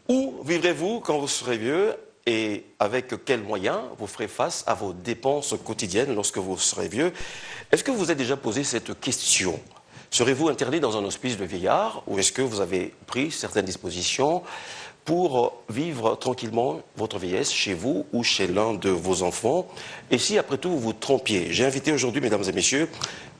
Où vivrez-vous quand vous serez vieux et avec quels moyens vous ferez face à vos dépenses quotidiennes lorsque vous serez vieux? Est-ce que vous vous êtes déjà posé cette question? Serez-vous interné dans un hospice de vieillards ou est-ce que vous avez pris certaines dispositions pour vivre tranquillement votre vieillesse chez vous ou chez l'un de vos enfants? Et si après tout vous vous trompiez? J'ai invité aujourd'hui, mesdames et messieurs,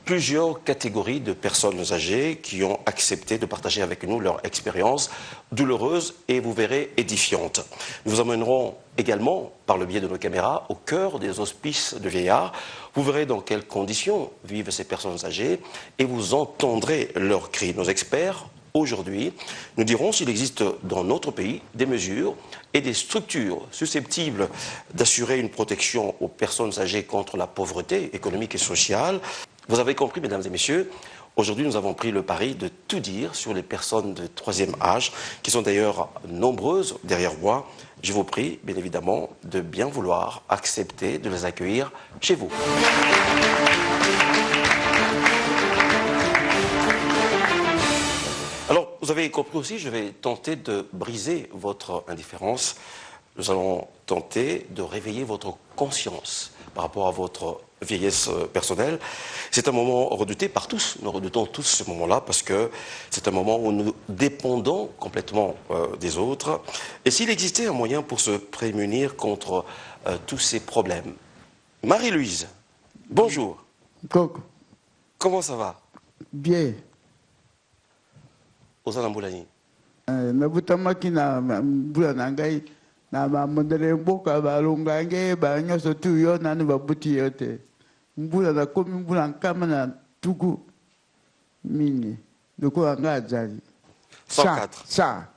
plusieurs catégories de personnes âgées qui ont accepté de partager avec nous leur expérience douloureuse et vous verrez édifiante. Nous vous emmènerons également, par le biais de nos caméras, au cœur des hospices de vieillards. Vous verrez dans quelles conditions vivent ces personnes âgées et vous entendrez leurs cris. Nos experts, aujourd'hui, nous dirons s'il existe dans notre pays des mesures et des structures susceptibles d'assurer une protection aux personnes âgées contre la pauvreté économique et sociale. Vous avez compris, mesdames et messieurs, aujourd'hui nous avons pris le pari de tout dire sur les personnes de troisième âge, qui sont d'ailleurs nombreuses derrière moi. Je vous prie, bien évidemment, de bien vouloir accepter de les accueillir chez vous. Alors, vous avez compris aussi, je vais tenter de briser votre indifférence. Nous allons tenter de réveiller votre conscience par rapport à votre vieillesse personnelle. C'est un moment redouté par tous. Nous redoutons tous ce moment-là parce que c'est un moment où nous dépendons complètement des autres. Et s'il existait un moyen pour se prémunir contre tous ces problèmes? Marie-Louise, bonjour. Coco. Comment ça va? Bien. Ozana Mboulani. Nabutamaki na Mbulanangai. Na mandele mboka balongange ba nyoso tu yo nani babuti yote mbula na komi mbula nkama na tuku mini doko anga azali 104 ça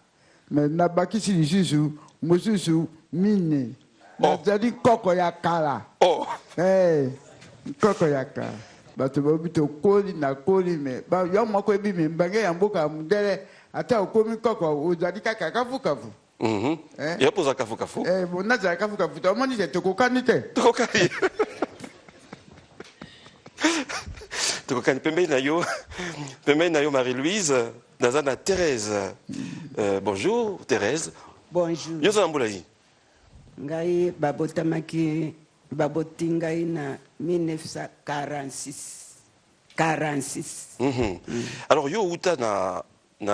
mais na bakisi lisusu mususu mini na zali koko ya kala koko ya kala bato babito koli na koli me ba yo moko ebi me mbange ya mboka mundele ata okomi koko ozali kaka kafukafu. Il y a posé un kafu-kafu. Bon, n'a pas kafu-kafu. Tu as dit que tu as Tokokani. Tokokani. Pembe Nayo Marie-Louise. Nazana Thérèse. Bonjour Thérèse. Bonjour. Yo ça Mboulani. Ngai babotamaki babotingai na 1946. 46. Alors yo uta na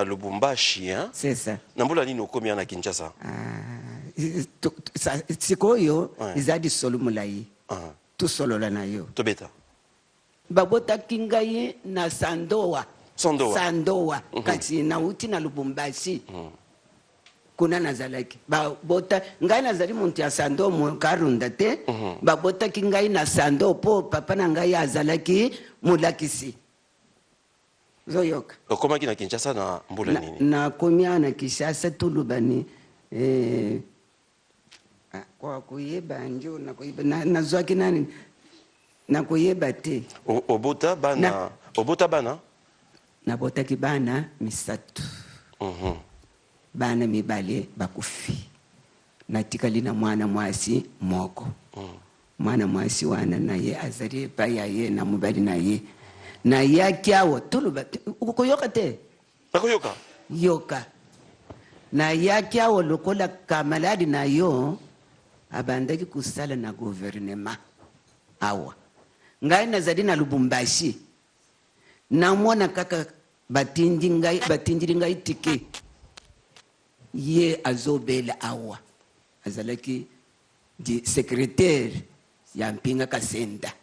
Lubumbashi, hein? C'est ça. Nambulani no komi na Kinshasa. Sikoyo izadi solo mulai. Tu solo la na yo. Tobeta. Babota kingai na Sandoa. Sandoa. Kati na uti na Lubumbashi. Kuna nazalaki. Babota ngai nazali muntu ya Sandoa mu karunda te. Babota kingai na Sandoa po papa na ngai azalaki mulakisi. Zoyoka. Comment qui na Kinshasa na Mboulani? Na komia na Kinshasa tulubani kwa kuyeba njo na kuyeba na zwaki nani na kuyeba te. Obota bana na bota kibana misatu. Bana mibale bakufi. Natikali na mwana mwasi moko. Mwana mwasi wana na ye azari pa ya ye na mubali na ye. Na yakiawo tuluba ukoyoka te nakoyoka yoka na yakiawo lokola kamaladi na yo abandaki kusala na gouvernement awa ngai nazali na Lubumbashi namona kaka batindiri ngai tike ye azobela awa azalaki di secrétaire ya Mpinga Kasenda.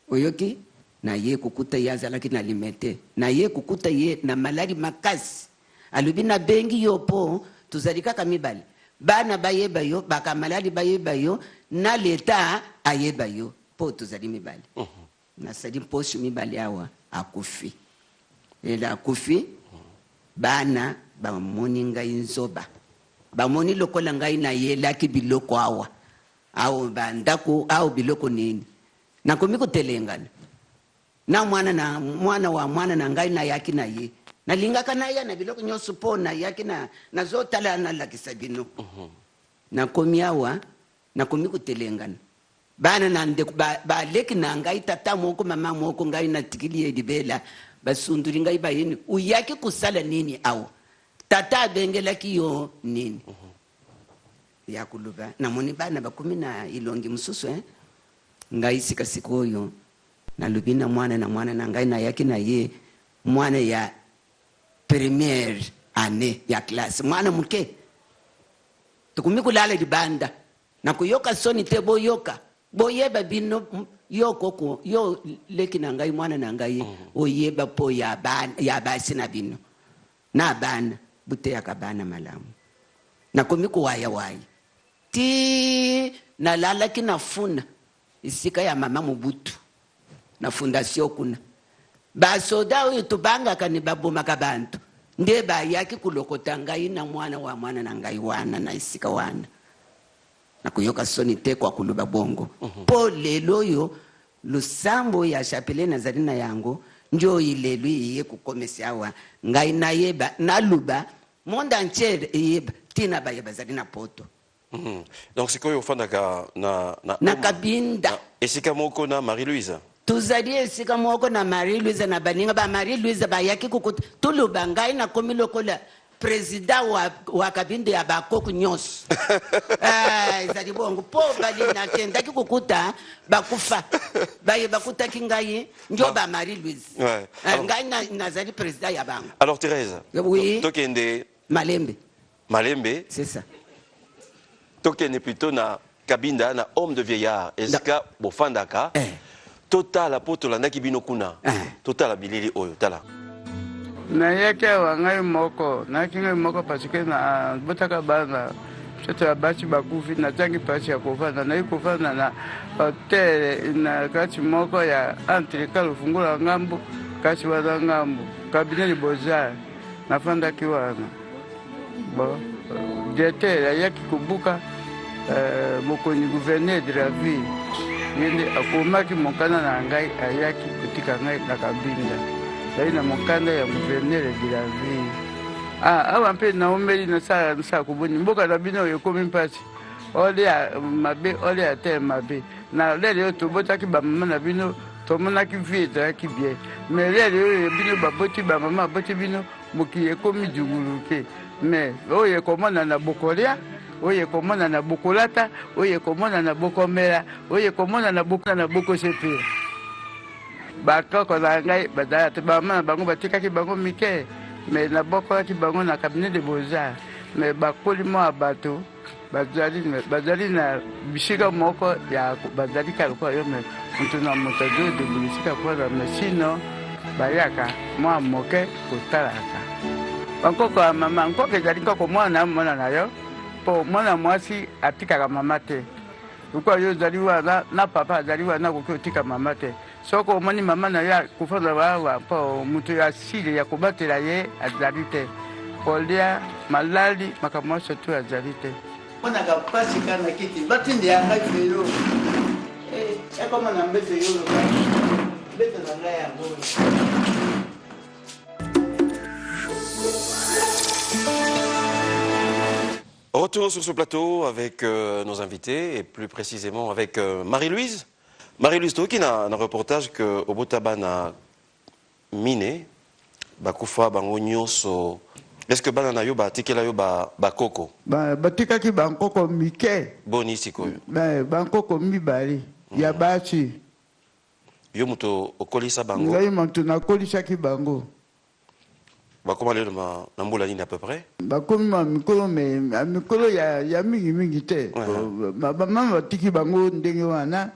Oyoki na ye kukuta ye azalaki na limete na ye kukuta ye na malari makasi alubi na bengi yopo tuzalika kamibali bana bayeba yo baka malari bayeba yo na leta ayeba yo po tuzali mibali na sadi poshi mibali awa akufi ela akufi bana bamoni ngai nzoba bamoni lokola ngai na ye laki biloko awa au bandako au biloko nini na komiko telengana na mwana na ngai na yaki na ye na lingaka na ya na biloko nyoso po na yaki na zotala na lakisa bino na komiawa na komiko telengana bana na nde ba leki na ngai tata moko mama moko ngai na tikili edibela basunduri ngai bayini uyaki kusala nini awo tata abengelaki yo nini ya kuluba namoni bana bakumi na ilongi mususu ngai sika siku oyo nalubi na mwana na ngai na yaki na ye mwana ya première année ya classe mwana muke tukumi kulala dibanda na kuyoka soni te boyoka boyeba bino yoko ko yo leki na ngai mwana na ngai oyeba po ya basi na bino na bana bute yakabana malamu na kumi kuwaya ti na lala kinafuna isika ya mama Mobutu na fondation kuna basoda oyo tubanga kani baboma kabantu nde bayaki kulokota ngai na mwana na ngai wana na isika wana na kuyoka soni te kwa kuluba bongo po lelo yo lusambo ya chapele na zarina yango njo ilelu iye kukomesi awa ngai na yeba na luba monde entier yeba tina bayeba zarina poto. Donc c'est quoi au fond na kabinda esika moko na Marie-Louise tuzali esika moko na Marie-Louise na baninga ba Marie-Louise bayaki kukuta tuluba ngai na komi lokola président wa kabinde ya bakoko nyonso ezali bongo po bali na tenda ki kukuta bakufa baye bakutaki ngai njo ba Marie-Louise ngai nazali président ya bango. Alors Thérèse, oui, tokende Malembe c'est ça. Tokene plutôt na kabinda na homme de vieillard esika bofandaka total apoto landaki bino kuna total bilili oyo tala na yake wangai moko na kinga moko parce que na botaka bana c'était basi bakufi na tangi pasi ya kufana na ikufana na hotel na kati moko ya entre kalo fungula ngambo kati wana ngambo kabineli bozar nafanda kiwana bo directeur yaki kubuka mokoni gouverneur de la ville yende akomaki mokana na ngai ayaki kutika ngai na kabinda dai na mokanda ya gouverneur de la ville awa mpe na omeli na sa kubuni mboka na bino yokomi mpasi ole ya mabe ole ya te mabe na lele yo tobotaki ba mama na bino tomonaki vie ezalaki bien mais lele yo bino baboti ba mama baboti bino moki ekomi junguluke mais oye komona na bokolia oye komona na bokolata oye komona na bokomela oye komona na boko sepela bakoko na ngai badala te bamama na bango batikaki bango mike mais na bokolaki bango na cabinet de beaux-arts mais bakoli mwa bato bazali na bisika moko ya bazali kaloko yo mais ntuna moto de bisika kwa na mesino bayaka mwa moke kotalaka bankoko ya mama nkoko ezali koko mwana na yo po mwana mwasi atikaka mama te ukwa yo ezali wana na papa azali wana koki otika mama te soko omoni mama na yo kufanda wawa po mutu ya sile ya kobatela ye azali te kolia malali makambo nyonso tu azali te mpona kapasi kana kiti batindi yanga velo ekoma na mbete yolo mbete na ngai yango. Retour sur ce plateau avec nos invités et plus précisément avec Marie-Louise. Marie-Louise, tu as un reportage que au Botaba na mine bakufa bango nyonso. Est-ce que bana yo ba tikela yo ba koko? Ba batika ki bankoko mike. Boni sikoyo. Ba bankoko mibali ya bachi. Yo muto okolisa bango. Ngai muto na kolisa ki bango. Bakoma lelo na mbula nini à peu près? Bakoma mikolo me mikolo ya mingi te. Mama batiki bango ndenge wana.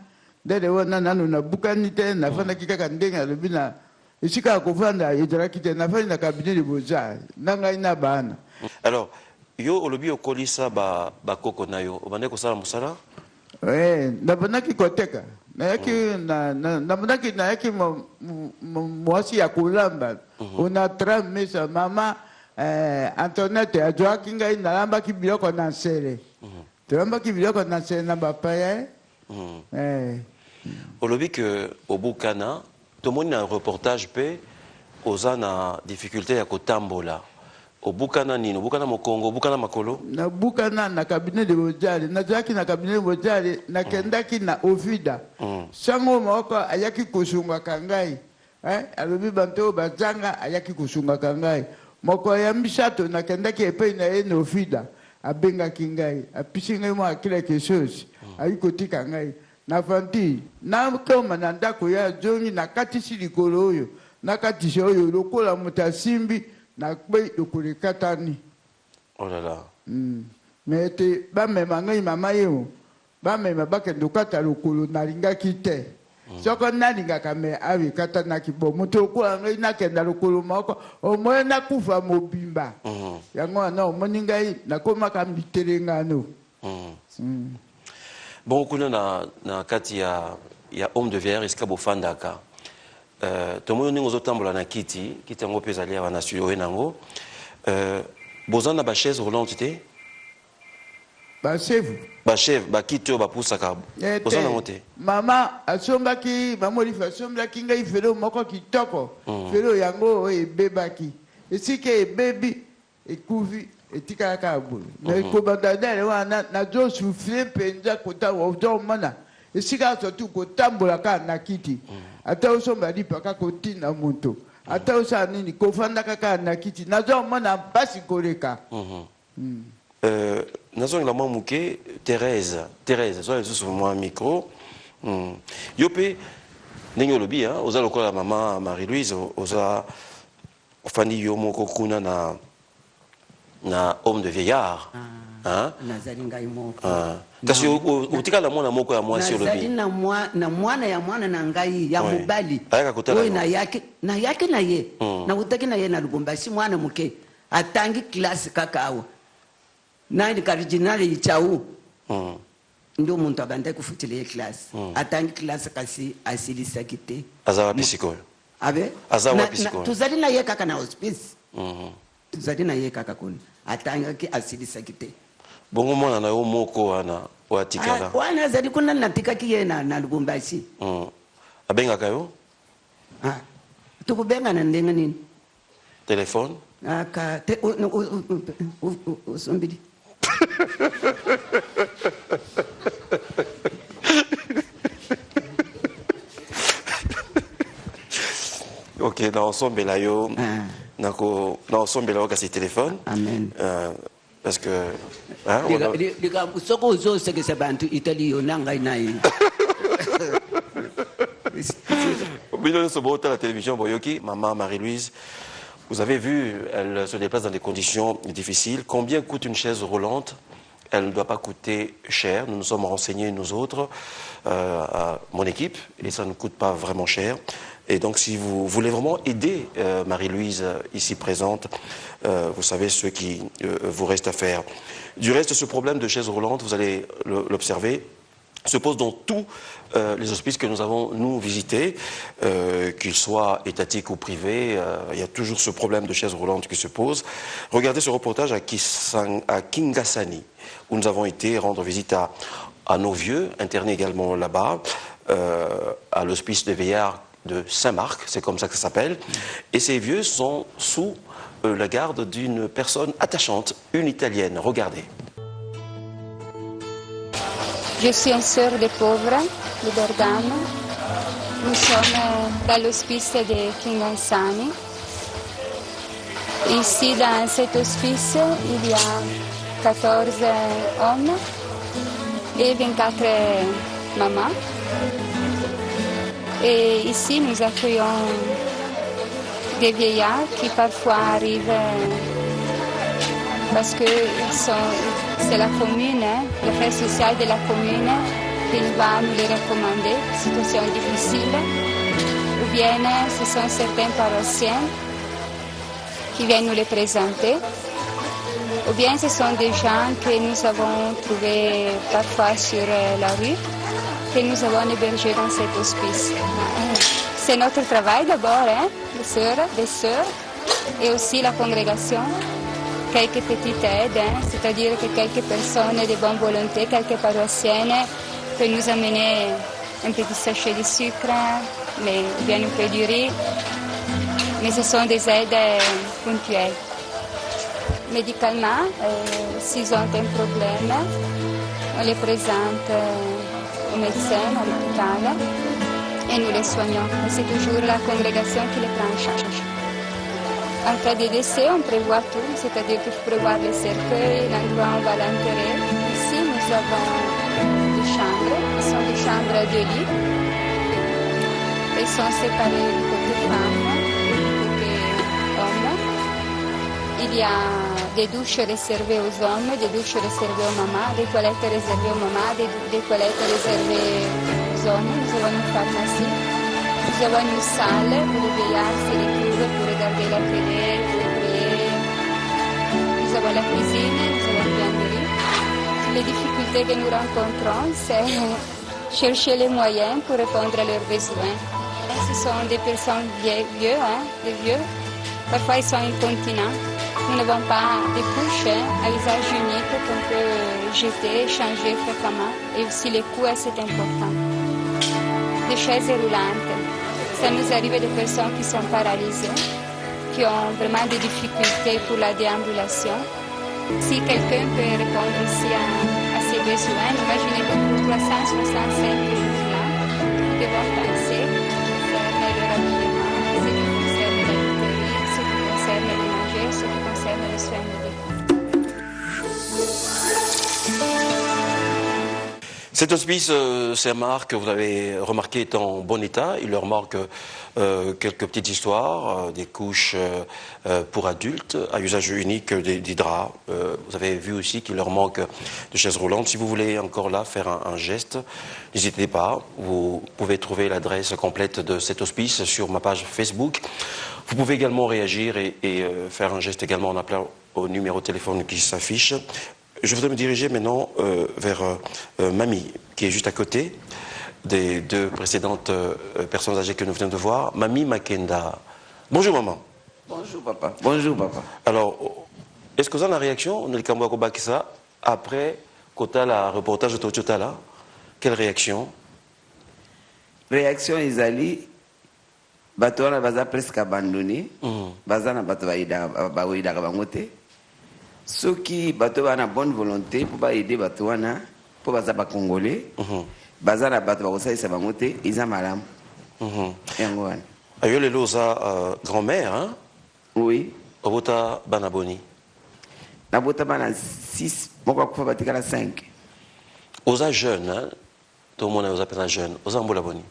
Dede wana nanu na bukani te na fana kika ndenge alobina. Isika kufanda ezalaki te na fana na cabinet de beaux-arts. Nanga ina bana. Alors, yo olobi okolisa ba koko na yo. Obande ko sala musala? Na banaki koteka. Na yaki na banaki na yaki mwasi ya kulamba. Una tramesa mama Antoinette ajoaki ngai nalambaki biloko na nsele. Tolambaki biloko na nsele na bapaya. Olobi que au Bukana, tout le monde a un reportage pe aux na difficulté ya kotambola. Au Bukana nino, Bukana Mokongo, Bukana Makolo. Na Bukana na cabinet de beaux-arts, na jaki na cabinet de beaux-arts, na kendaki na Ovida. Sango moko ayaki kusunga kangai. Alobi banto bazanga ayaki kusunga kangai. moko ya misato nakendaki epai na ye Nofida abengaki ngai apesi ngai mwa quelque chose ayi kotika ngai nafandi nakoma na ndako ya zongi nakatisi likolo oyo nakatisi oyo lokola moto asimbi nakpe lokolo ekatani. Oh là là. Mais te bamema ngai mama ye bamema bakende okata lokolo nalingaki te soko nalingaka me awi katanaki bo moto lokola ngai nakenda lokolo moko omoye nakufa mobimba yango wana omoni ngai nakomaka mbitelengano. Bon, kuna na kati ya homme de verre iska bofandaka tomoyo ningo zotambola na kiti yango mpe ezali awa na studio oyo nango boza na bachaise roulante te basevu bacheve bakiti oyo bapusaka boza nango te. mama asombaki mamolifa asombaki ngai felo moko kitoko felo yango oyo ebebaki esika ebebi ekuvi etikaka boye na ekobanda dale wana nazosufre mpenza ozomona esika sotu kotambola kaka na kiti ata osomba lipa kaka kotinda moto ata osala nini kofanda kaka na kiti nazomona mpasi koleka. nazongela mwa moke Thérèse so lisusu mwa micro yo mpe ndenge olobi oza lokola mama Marie-Louise oza ofandi yo moko kuna na homme de vieillard nazali ngai moko kasi otikala mwana moko ya mwasi olobi na mwana ya mwana na ngai ya mobali ayaka kotala oyo nayaki na ye nakutaki na ye na Lubumbashi mwana moke atangi klase kaka awa nani karijinali ichau ndio muntu abandai kufutile ye klase atangi klase kasi asilisaki te. aza wapi sikoyo abe aza wapi sikoyo tuzali na ye kaka na hospice tuzali na ye kaka kuna atangaki asilisaki te. bongo mwana na yo moko wana watikala wana azali kuna natikaki ye na Lubumbashi abengaka yo tukubengana ndenge nini telefone aka usombili ok naosombela yo naosombela yo kasi telefone. Amen. Parce que soko ozosekesa bantu Italie yo nangai naye la télévision boyoki maman Marie-Louise. Vous avez vu, elle se déplace dans des conditions difficiles. Combien coûte une chaise roulante? Elle ne doit pas coûter cher. Nous nous sommes renseignés, nous autres, à mon équipe, et ça ne coûte pas vraiment cher. Et donc, si vous voulez vraiment aider Marie-Louise ici présente, vous savez ce qui vous reste à faire. Du reste, ce problème de chaise roulante, vous allez l'observer, se pose dans tous les hospices que nous avons, nous, visités, qu'ils soient étatiques ou privés. Il y a toujours ce problème de chaise roulante qui se pose. Regardez ce reportage à Kingasani, où nous avons été rendre visite à nos vieux, internés également là-bas, à l'hospice de vieillards de Saint-Marc, c'est comme ça que ça s'appelle. Et ces vieux sont sous la garde d'une personne attachante, une Italienne. Regardez. Je suis une sœur des pauvres de Bergamo. Nous sommes dans l'hospice de Kingansani. Ici, dans cet hospice, il y a 14 hommes et 24 mamans. Et ici, nous accueillons des vieillards qui parfois arrivent parce que c'est la commune, l'affaire sociale de la commune qui va nous les recommander, situation difficile. Ou bien ce sont certains paroissiens qui viennent nous les présenter. Ou bien ce sont des gens que nous avons trouvés parfois sur la rue, que nous avons hébergés dans cet hospice. C'est notre travail d'abord, les sœurs, et aussi la congrégation. Quelques petites aides, c'est-à-dire que quelques personnes de bonne volonté, quelques paroissiennes peuvent nous amener un petit sachet de sucre, mais bien un peu de riz. Mais ce sont des aides ponctuelles. Médicalement, s'ils ont un problème, on les présente au médecin, à l'hôpital, et nous les soignons. C'est toujours la congrégation qui les prend en charge. En cas de décès, on prévoit tout, c'est-à-dire qu'il faut prévoir les cercueils, l'endroit où on va l'enterrer. Ici, nous avons des chambres, qui sont des chambres de lit. Elles sont séparées du côté femme et du côté homme. Il y a des douches réservées aux hommes, des douches réservées aux mamans, des toilettes réservées aux mamans, des toilettes réservées aux hommes. Nous avons une pharmacie. Nous avons une salle pour les vieillards, c'est les clubs pour regarder la télé, pour prier. Nous avons la cuisine, nous avons une buanderie. Les difficultés que nous rencontrons, c'est chercher les moyens pour répondre à leurs besoins. Ce sont des personnes vieux. Parfois ils sont incontinents. Nous n'avons pas de couches à usage unique qu'on peut jeter, changer fréquemment. Et aussi les coûts, c'est important. Des chaises roulantes. Ça nous arrive des personnes qui sont paralysées, qui ont vraiment des difficultés pour la déambulation. Si quelqu'un peut répondre ici à ces besoins, imaginez que pour 365 jours-là, nous devons penser à leur habillement, ce qui concerne la literie, ce qui concerne les manger, ce qui concerne les soins médicaux. Cet hospice Saint-Marc, vous l'avez remarqué, est en bon état. Il leur manque quelques petites histoires, des couches pour adultes à usage unique, des draps. Vous avez vu aussi qu'il leur manque de chaises roulantes. Si vous voulez encore là faire un geste, n'hésitez pas. Vous pouvez trouver l'adresse complète de cet hospice sur ma page Facebook. Vous pouvez également réagir et faire un geste également en appelant au numéro de téléphone qui s'affiche. Je voudrais me diriger maintenant vers Mamie, qui est juste à côté des deux précédentes personnes âgées que nous venons de voir. Mamie Makenda. Bonjour maman. Bonjour papa. Bonjour papa. Alors, est-ce que vous avez une réaction on est le après Kota la reportage de Tochota là? Quelle réaction? Réaction Isali, bato wana baza presque abandonné. Baza na bato baoida bangote. Ceux qui bato wana bonne volonté pour aider bato wana pour baza ba congolais. Baza na bato bakosalisa bangote iza malamu. Yango wana. Ayo lelo za grand-mère hein? Oui. Obota banaboni. Na bota bana 6, moko kufa batikala 5. Oza jeune hein? Tout le monde oza pena jeune. Oza mbola boni.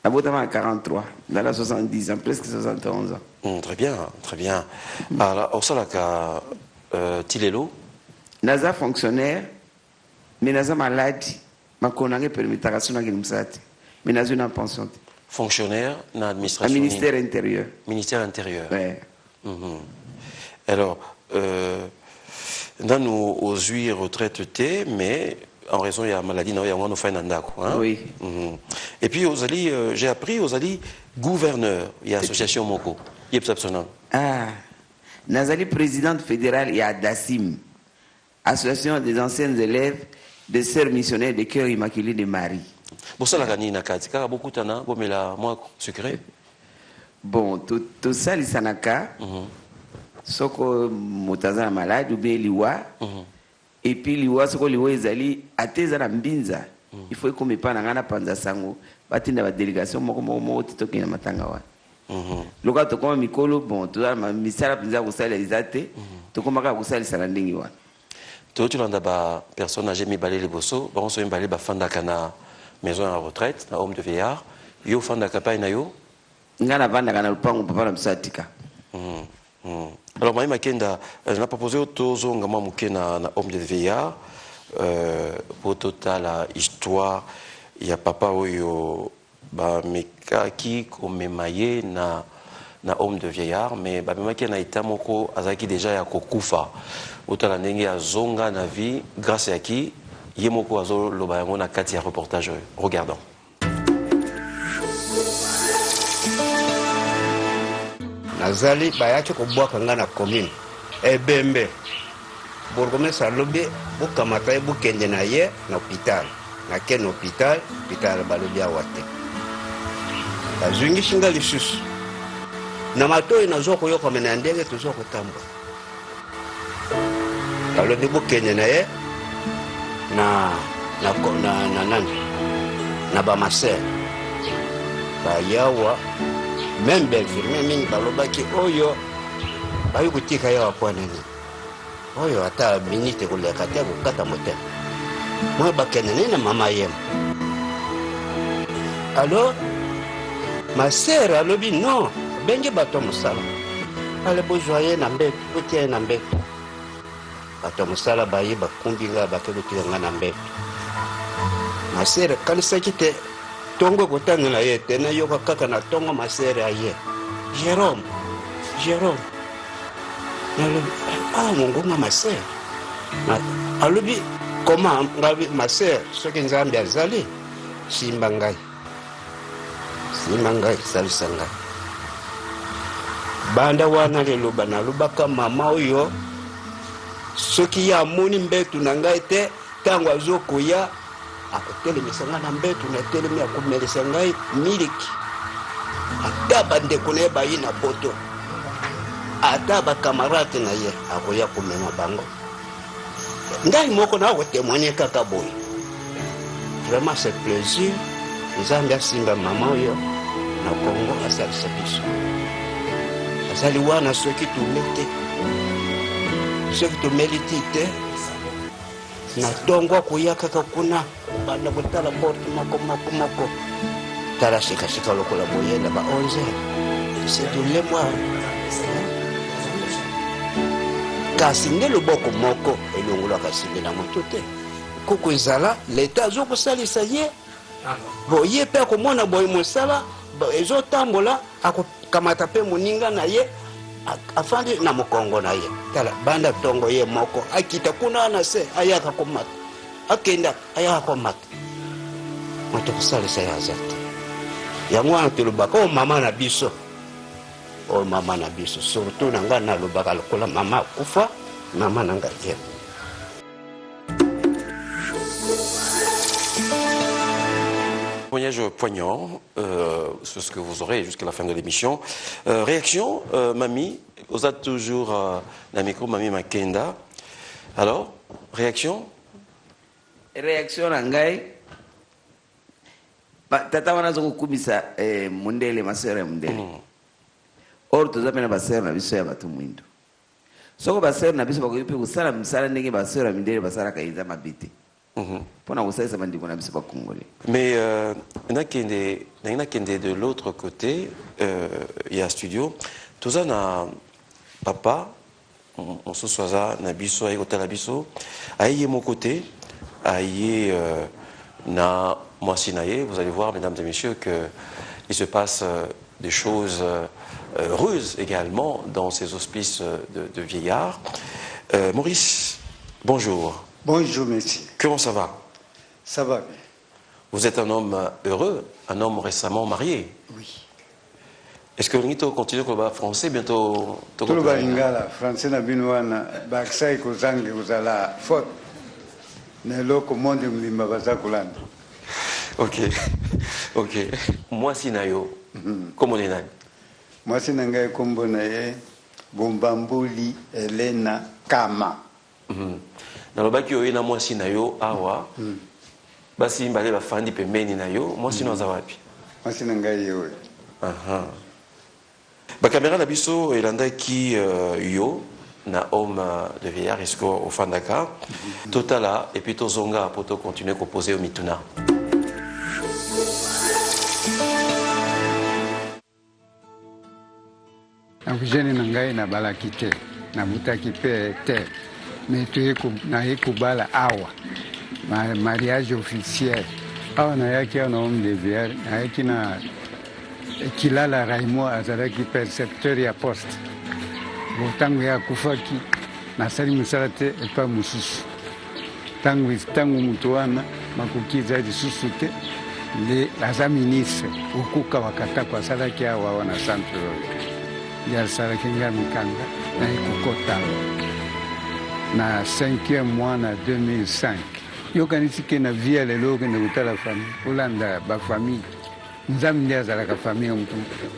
Na bota bana 43, dans la 70 ans, presque 71 ans. Très bien, très bien. Alors, au Salaka, Tilelo? Naza fonctionnaire, mais naza malade, ma konange permettra sonaki msati. Mais naza une pension. Fonctionnaire dans l'administration. Ministère intérieur. Ministère intérieur. Ouais. Alors, dans nos aux huit retraites, mais en raison de la maladie, il y a un fait hein? Oui. Et puis, j'ai appris aux alliés gouverneur, il y a l'association Moko. Ah, Nazali présidente fédérale et à Dassim, association des anciens élèves des sœurs missionnaires de cœur immaculé de Marie. Bon, ça, la gagne, car beaucoup de temps, bon, mais là, moi, secret. Bon, tout ça, les sanaka, soko motaza malade ou bien liwa, et puis liwa, soko liwa ezali, ateza na mbinza, il faut qu'on me parle en panza sango, batinda ba délégation, moko titoki na matanga wa. Loka to koma mikolo bon to ma misala pinza kusala izate to koma ka kusala sala ndingi wana to tu landa ba personne âgée mi balé les bosso ba on so balé ba fanda kana maison à retraite na homme de vieillard yo fanda kapa na yo ngana vanda kana lupango papa na msatika. Alors Maïma Kenda n'a proposé auto zonga mamuke na homme de vieillard pour total histoire il y a papa oyo ba mekaki komemaye na homme de vieillard mais ba memaki na itamoko azaki déjà ya kokufa utala ndenge azonga na vie grâce à qui yemoko azo loba yango na kati ya reportage regardons. Nazali bayaki kobwaka nga na commune ebembe borgomestre alobi bokamata bokende na ye na hôpital na ken hôpital balobi awa te bazwingisi nga lisusu na matoi nazwa koyoka na ndenge tozwa kotamba balobi bokende na ye na nani na bamaser bayawa même infirmier mingi balobaki oyo bayi kotika ye wapo nini oyo ata minite koleka te kokata motema moi bakende nini na mama yem. Alors ma sœur alobi non bengi bato mosala ale bozwa ye na mbeto otia ye na mbeto bato mosala baye bakumbi nga bake kotika nga na mbeto. Ma sœur kanisaki te tongo kotangela ye te nayoka kaka na tongo ma sœur aye Jérôme nalobi mongonga ma sœur alobi comment ngabi ma sœur soki nzambe azali simba ngai salisa ngai banda wana lelo banalobaka mama oyo soki ya amoni mbetu na ngai te ntango azokoya akotelemisa ngai na mbetu na telemi akomelisa ngai miliki ata bandeko na ye bayi na poto ata bakamarate na ye akoya komema bango ngai moko na akotemoigne kaka boye. Vraiment c'est plaisir nzambe asimba mama oyo na Congo asalisa biso azali wana soki tumeli te na tongo akoya kaka kuna banda kotala porte moko tala shika lokola boyenda ba 11 c'est tout le mois kasi nde loboko moko elongolaka simbe na moto te koko ezala leta azokosalisa ye boye mpe akomona boye mosala ezotambola akokamata mpe moninga na ye afandi na mokongo na ye tala banda tongo ye moko akita kuna na se ayaka komata akenda ayaka komata moto kosalisa ye aza te yango wana tolobaka o mama na biso surtout na ngai nalobaka lokola mama akufa mama na ngai ye. Témoignage poignant sur ce que vous aurez jusqu'à la fin de l'émission. Réaction, Mamie, vous êtes toujours la micro, Mamie Makenda. Alors, réaction? Réaction ngai tata wana zokukumisa mundele masere mundele. Or tuzapena basere na biso ya batu mwindo. Soko basere na biso bakoyipe kusala msala ndenge basere mindele basara kaiza mabiti. Mais il y en a qui de l'autre côté, il y a un studio. Tout ça, papa, on se soit na biso, aïe hôtel abiso, aïe mon côté, aïe na moi sinaye. Vous allez voir, mesdames et messieurs, que il se passe des choses heureuses également dans ces hospices de vieillards. Maurice, bonjour. Bonjour, monsieur. Comment ça va? Ça va bien. Vous êtes un homme heureux, un homme récemment marié. Oui. Est-ce que vous continuez à parler français bientôt? Tout le monde français na binwana baksai kuzangi kuzala faute. Ne loko monde mlimba bazakulanda. Ok. Moi sinayo. Comment est nani? Moi sinangai kombo na ye Bombambuli Elena Kama. Nalobaki oyo na mwasi na yo awa basi mbale bafandi pembeni na yo mwasi no za wapi? Mwasi na ngai yo. Ba caméra na biso elandaki yo na homme de vieillard esko ofandaka totala et puis tozonga poto continuer ko poser au mituna. Akujeni na ngai na balaki te na mutaki te mais tu es kubala awa mariage officiel awa na yaki na homme de vieillard na yaki na Kilala Raimo azalaki percepteur ya poste botango ya kufaki na sali musala te epa mususu tango mutu wana makoki ezali lisusu te nde aza ministre okuka wakatako asalaki awa wana centre nde asalaki nga mikanda na ekokota na 5e mois na 2005 yokanisi ke na via lelo okende kotala famille olanda bafamille nzambe nde azalaka famille mutu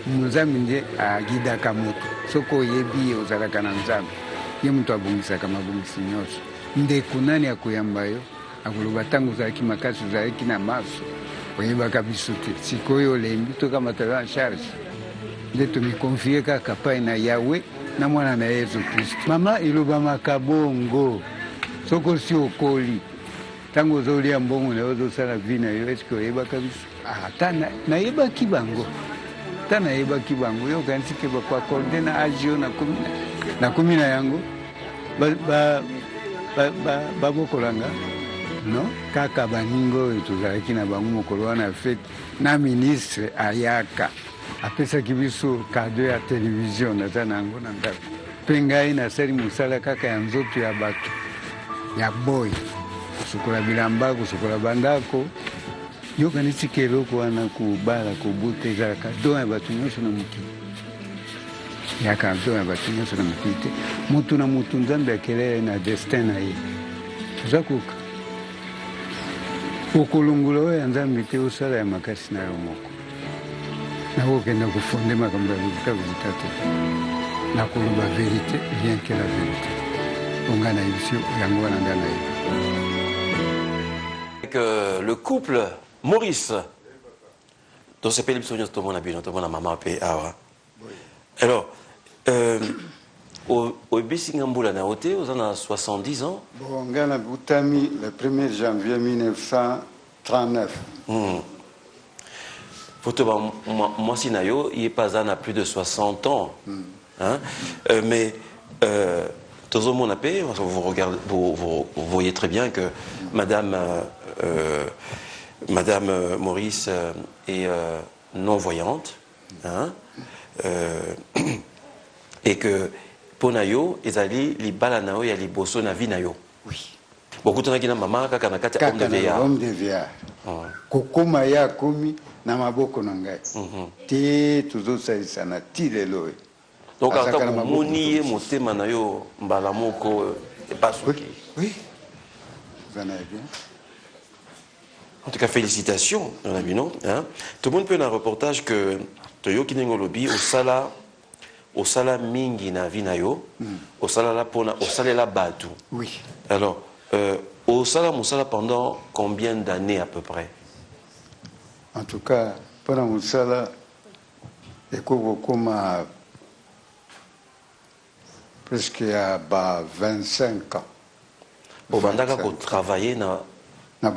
nzambe nde agidaka moto soki oyebi ozalaka na nzambe ye moto abongisaka mabongisi nyonso ndeko nani akoyamba yo akoloba ntango ozalaki makasi ozalaki na maso oyebaka biso te sikoyo olembi tokamatala na charge nde tomikonfie kaka pai na yawe na mwana na yesu kristo. Mama ilobamaka bongo soki osi okoli ntango ozolia mbongo na yo ozosala vi na yo eske oyebaka biso? Ata nayebaki bango, ata nayebaki bango yo okanisi ke bakoakorde na age oyo nakomi na yango babokolanga no kaka baninga oyo tozalaki na bango mokolo wana fete na ministre ayaka apesaki biso kado ya televizio naza na yango na ndako mpe ngai nasali mosala kaka ya nzoto ya bato ya boy kosukola bilamba kosukola bandako yokanisi ke eloko wana kobala kobuta ezalaka don ya bato nyonso na mokili yaka don ya bato nyonso na mokili te motu na motu nzambe akelele na destin na ye toza koka okolongola oyo ya nzambe te osala ya makasi na yo moko nakokenda kofonde makambo ya kozita te nakoloba verité bien que la vérité onga na yebiso yango wana nde nayebi. Avec le couple Maurice donc c'est Philippe Sonia tomona bino tomona mama pe awa alors au bisinga mbula na ote aux ana 70 ans bon ngana butami le 1er janvier 1939 Photo moi si nayo il est pas à plus de 60 ans hein mais tous au monde vous regardez vous voyez très bien que madame Maurice est non-voyante, hein, et que Ponayo, Ezali, li balanao ya li bosso na vinayo. Oui. Beaucoup de gens maman kaka na kati homme de vieillard. Homme de vieillard. Kokoma ya komi na maboko na ngai. Te tuzo saisa na tilelo. Donc en tant que monier motema na yo mbala moko pas souki. Oui. Vous en avez bien. En tout cas, félicitations, non hein? Tout le monde peut un reportage que Toyo Kinengolobi au sala mingi na vinayo, au sala la pona, au sala la batu. Oui. Alors, au sala moussala pendant combien d'années à peu près? En tout cas, pendant moussala, et comme presque à 25 ans. Au bandaka ko travailler na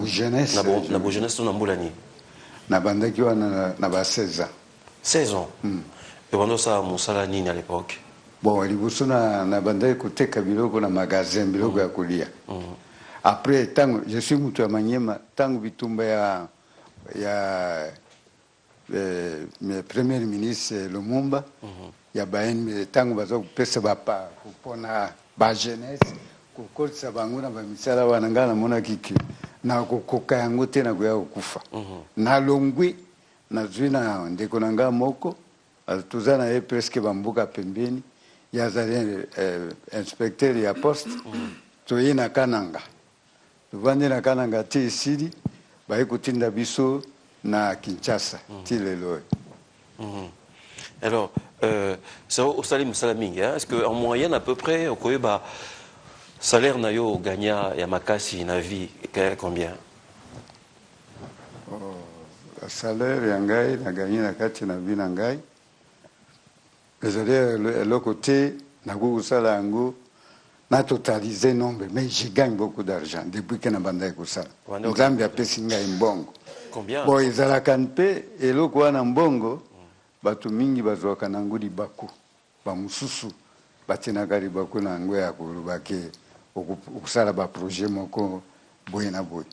jeunesse na jeunesse na mbulani na bandaki wana na ba 16 ans 16 ans et pendant ça musala nini à l'époque bon liboso na bandaki koteka biloko na magasin biloko ya kolia après tango je suis mutu ya Manyema tango bitumba ya premier ministre Lumumba ya baeni tango bazo pesa bapa kupona ba jeunesse kukolisa bango na bamisala wana ngana mona kiki na kokoka yango te na goya kufa na longwi na zwina ndeko na nga moko tuzana ye presque bambuka pembeni ya zali inspecteur ya poste toye na Kananga tuvande na Kananga te isiri baye kutinda biso na Kinshasa ti lelo. Alors ça au salim salamingi hein? Est-ce que en moyenne à peu près au Koyeba salaire na yo gagna ya makasi na vie combien? Salaire ya ngai na gagné na kati na vie na ngai. Désolé le côté na kusala yango na totaliser nombre mais je gagne beaucoup d'argent depuis que na banda kusala. Nzambe apesi ngai mbongo. Combien? Bon ezala kanpe eloko wana mbongo bato mingi bazwaka nango libaku ba mususu batinaka libaku na ngo ya kolobake okusala ba projet moko boye na boye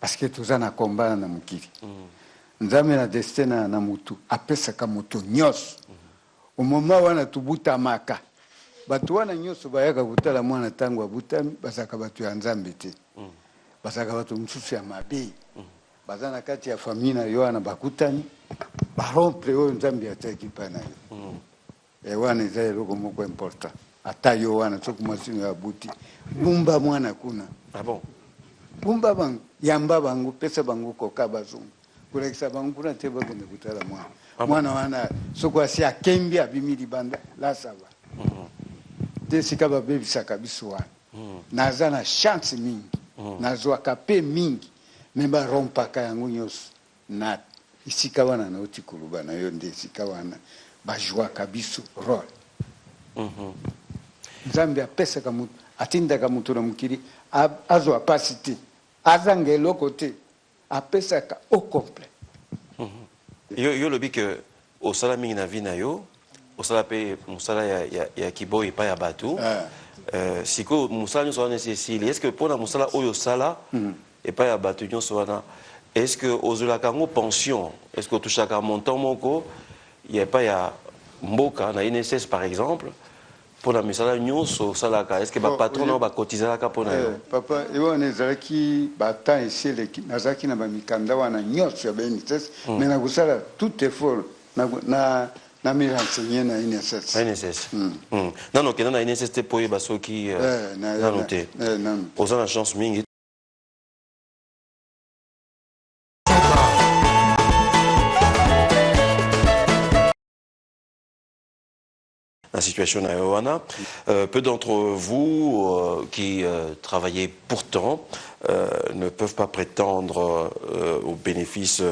parce que toza na combat na mukili nzambe na destin na mutu apesaka moto nyonso au moment wana tubuta maka bato wana nyonso bayaka kutala mwana tango abutami basaka bato ya nzambe te basaka bato mususu ya mabe baza na kati ya famille na yo wana bakutani barompre oyo nzambe ataki pa na yo wana eza eloko moko important ata yo wana soki mwasi ya buti bumba mwana kuna Ah bon? bumba bango yamba bango pesa bango koka bazungu kulekisa bango kuna te bakende kutala mwana wana soki asi akembi abimi libanda lasaba te sika babebisaka biso wana naza na chance mingi nazwaka pe mingi me barompaka yango nyonso na isika wana nauti koluba na yo nde esika wana bajwaka biso role. Nzambe apesaka mutu atindaka mutu na mukili azwa pasi te azanga eloko te apesaka au complet. Yo lobi que osala mingi na vi na yo osala pe musala ya kiboyi pa ya batu siko musala nyonso wana esi esili est ce que mpona musala oyo osala epa ya batu nyonso wana est ce que ozwelaka yango pension est ce que otushaka montant moko ya epa ya mboka na INSS par exemple mpona misala nyonso osalaka est ce que bapatron nao bakotizalaka mpona yo papa ewana ezalaki batemps eseleki nazalaki na bamikanda wana nyonso ya baINSS mais nakosala tout effort na mi renseigner na INSS. INSS. Non, okenda na INSS te po yeba soki nano te. Oza na chance mingi. La situation na Yohana. Peu d'entre vous qui travaillez pourtant ne peuvent pas prétendre au bénéfice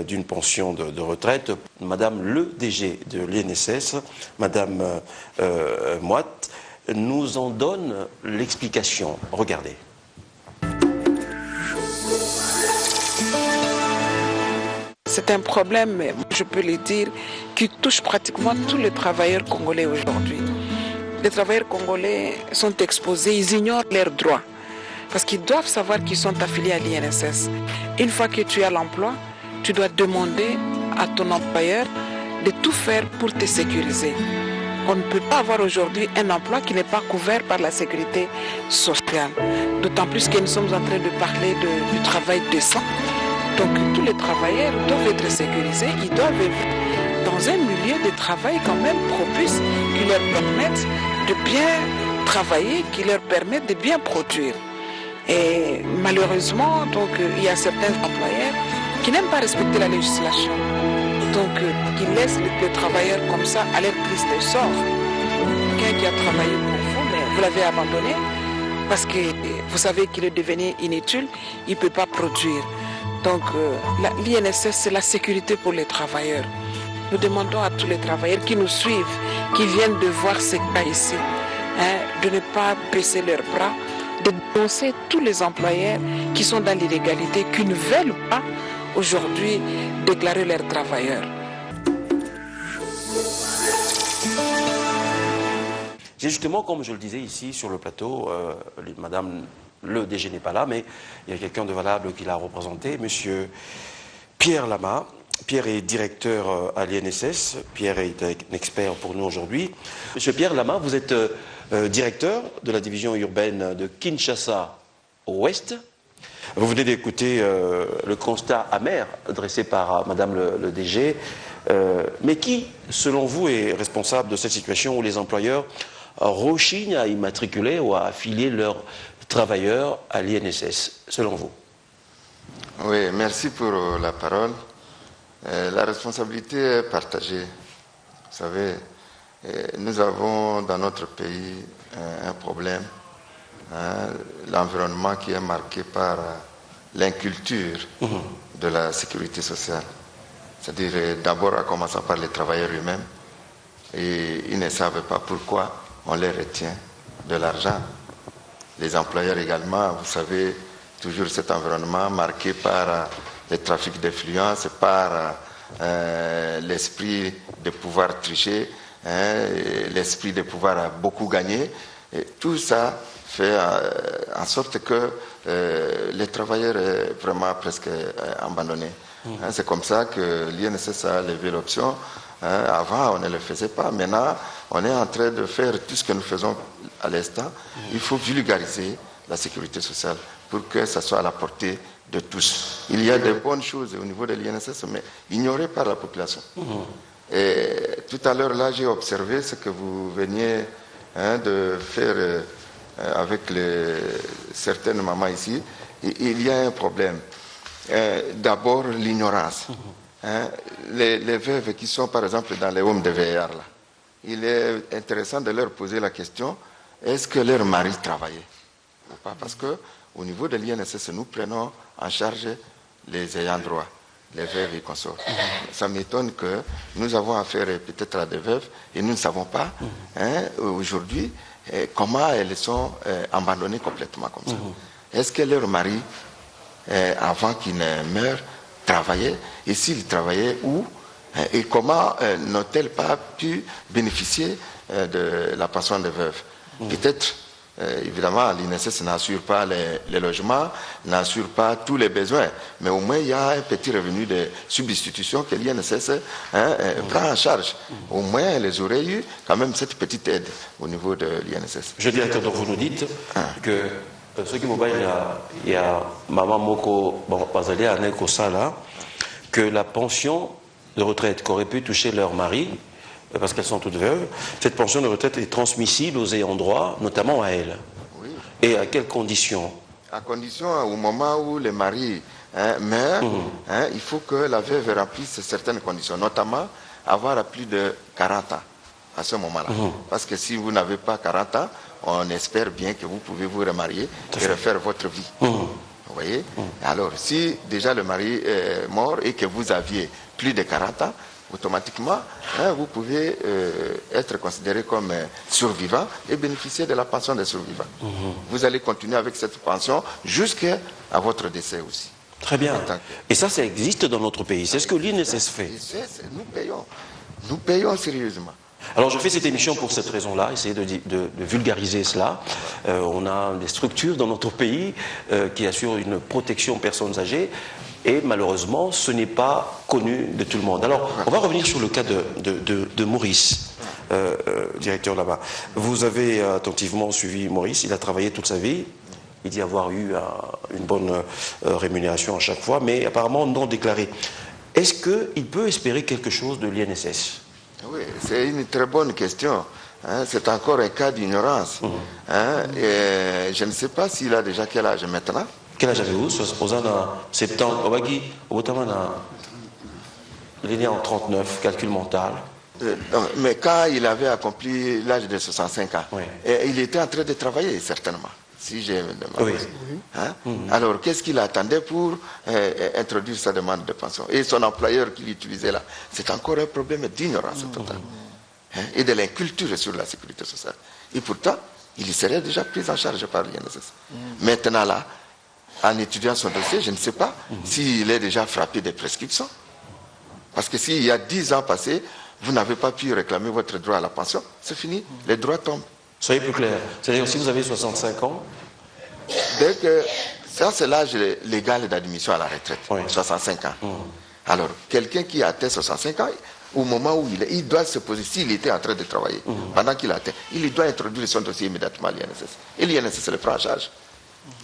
d'une pension de retraite. Madame le DG de l'INSS, Madame Moite, nous en donne l'explication. Regardez. C'est un problème, je peux le dire, qui touche pratiquement tous les travailleurs congolais aujourd'hui. Les travailleurs congolais sont exposés, ils ignorent leurs droits parce qu'ils doivent savoir qu'ils sont affiliés à l'INSS. Une fois que tu as l'emploi, tu dois demander à ton employeur de tout faire pour te sécuriser. On ne peut pas avoir aujourd'hui un emploi qui n'est pas couvert par la sécurité sociale. D'autant plus que nous sommes en train de parler du travail décent. Donc tous les travailleurs doivent être sécurisés, ils doivent vivre dans un milieu de travail quand même propice qui leur permette de bien travailler, qui leur permette de bien produire. Et malheureusement, donc, il y a certains employeurs qui n'aiment pas respecter la législation. Donc qui laissent les travailleurs comme ça à leur triste sort. Quelqu'un qui a travaillé pour vous, mais vous l'avez abandonné parce que vous savez qu'il est devenu inutile, il ne peut pas produire. Donc l'INSS, c'est la sécurité pour les travailleurs. Nous demandons à tous les travailleurs qui nous suivent, qui viennent de voir ce cas ici, de ne pas baisser leurs bras, de dénoncer tous les employeurs qui sont dans l'illégalité, qui ne veulent pas aujourd'hui déclarer leurs travailleurs. Justement, comme je le disais ici sur le plateau, Madame le DG n'est pas là, mais il y a quelqu'un de valable qui l'a représenté, Monsieur Pierre Lama. Pierre est directeur à l'INSS. Pierre est un expert pour nous aujourd'hui. Monsieur Pierre Lama, vous êtes directeur de la division urbaine de Kinshasa-Ouest. Vous venez d'écouter le constat amer dressé par Madame le DG. Mais qui, selon vous, est responsable de cette situation où les employeurs rechignent à immatriculer ou à affilier leurs travailleurs à l'INSS, selon vous? Oui, merci pour la parole. La responsabilité est partagée. Vous savez, nous avons dans notre pays un problème, l'environnement qui est marqué par l'inculture de la sécurité sociale. C'est-à-dire d'abord à commencer par les travailleurs eux-mêmes, et ils ne savent pas pourquoi on les retient de l'argent. Les employeurs également, vous savez, toujours cet environnement marqué par le trafic d'influence, par l'esprit de pouvoir tricher, l'esprit de pouvoir beaucoup gagner. Et tout ça fait en sorte que les travailleurs sont vraiment presque abandonnés. C'est comme ça que l'INSS a levé l'option. Avant, on ne le faisait pas. Maintenant, on est en train de faire tout ce que nous faisons à l'instant. Il faut vulgariser la sécurité sociale pour que ça soit à la portée de tous. Il y a de bonnes choses au niveau de l'INSS, mais ignorées par la population. Et tout à l'heure, là, j'ai observé ce que vous veniez de faire avec certaines mamans ici. Et il y a un problème. D'abord, l'ignorance. Les veuves qui sont, par exemple, dans les homes de veillard, là, il est intéressant de leur poser la question, est-ce que leur mari travaillait ou pas? Parce qu'au niveau de l'INSS, nous prenons en charge les ayants droit. les veuves et consorts. Ça m'étonne que nous avons affaire peut-être à des veuves et nous ne savons pas aujourd'hui comment elles sont abandonnées complètement comme ça. Est-ce que leur mari, avant qu'il ne meure, travaillait? Et s'il travaillait, où? Et comment n'ont-elles pas pu bénéficier de la pension des veuves? Peut-être, évidemment, l'INSS n'assure pas les logements, n'assure pas tous les besoins, mais au moins il y a un petit revenu de substitution que l'INSS prend en charge. Au moins, elles auraient eu quand même cette petite aide au niveau de l'INSS. Je dirais que vous nous dites que ce qui m'oblige, il y a Maman Moko, que la pension de retraite qu'auraient pu toucher leur mari, parce qu'elles sont toutes veuves, cette pension de retraite est transmissible aux ayants droit, notamment à elles. Oui. Et à quelles conditions? À condition, au moment où le mari meurt, il faut que la veuve remplisse certaines conditions, notamment avoir plus de 40 ans à ce moment-là. Parce que si vous n'avez pas 40 ans, on espère bien que vous pouvez vous remarier et refaire votre vie. Vous voyez? Alors, si déjà le mari est mort et que vous aviez plus de 40 ans, automatiquement, vous pouvez être considéré comme survivant et bénéficier de la pension des survivants. Vous allez continuer avec cette pension jusqu'à votre décès aussi. Très bien. Et ça existe dans notre pays. C'est ce que l'INSS fait. Nous payons sérieusement. Alors je fais cette émission pour cette raison-là, essayer de vulgariser cela. On a des structures dans notre pays qui assurent une protection aux personnes âgées. Et malheureusement, ce n'est pas connu de tout le monde. Alors, on va revenir sur le cas de Maurice, directeur là-bas. Vous avez attentivement suivi Maurice, il a travaillé toute sa vie. Il dit avoir eu une bonne rémunération à chaque fois, mais apparemment non déclarée. Est-ce qu'il peut espérer quelque chose de l'INSS? Oui, c'est une très bonne question. C'est encore un cas d'ignorance. Je ne sais pas s'il a déjà quel âge maintenant. Quel âge avez-vous? Aux ans 70, il est né en 39, calcul mental. Mais quand il avait accompli l'âge de 65 ans, il était en train de travailler, certainement. Si j'ai demandé. Alors, qu'est-ce qu'il attendait pour introduire sa demande de pension? Et son employeur qui l'utilisait là, c'est encore un problème d'ignorance totale. Et de l'inculture sur la sécurité sociale. Et pourtant, il serait déjà pris en charge par l'INSS. Maintenant là, en étudiant son dossier, je ne sais pas s'il est déjà frappé des prescriptions. Parce que s'il y a 10 ans passés, vous n'avez pas pu réclamer votre droit à la pension, c'est fini, les droits tombent. Soyez plus clair. C'est-à-dire si vous avez 65 ans... Dès que... Ça, c'est l'âge légal d'admission à la retraite, 65 ans. Alors, quelqu'un qui a atteint 65 ans, au moment où il doit se poser, s'il était en train de travailler, pendant qu'il a atteint, il doit introduire son dossier immédiatement à l'INSS. Et l'INSS le prend en charge.